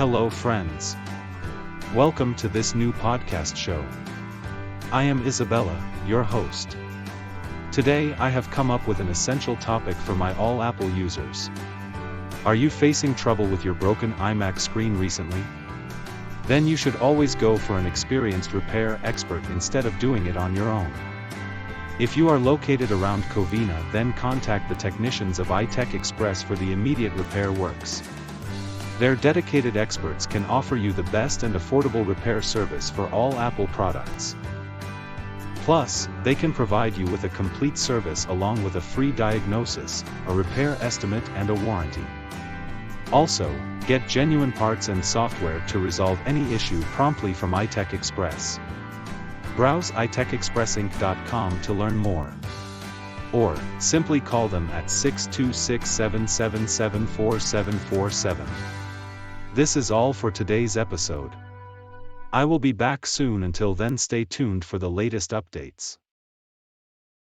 Hello friends. Welcome to this new podcast show. I am Isabella, your host. Today I have come up with an essential topic for my all Apple users. Are you facing trouble with your broken iMac screen recently? Then you should always go for an experienced repair expert instead of doing it on your own. If you are located around Covina, then contact the technicians of iTech Xpress for the immediate repair works. Their dedicated experts can offer you the best and affordable repair service for all Apple products. Plus, they can provide you with a complete service along with a free diagnosis, a repair estimate and a warranty. Also, get genuine parts and software to resolve any issue promptly from iTech Xpress. Browse itechexpressinc.com to learn more. Or, simply call them at 626-777-4747. This is all for today's episode. I will be back soon. Until then, stay tuned for the latest updates.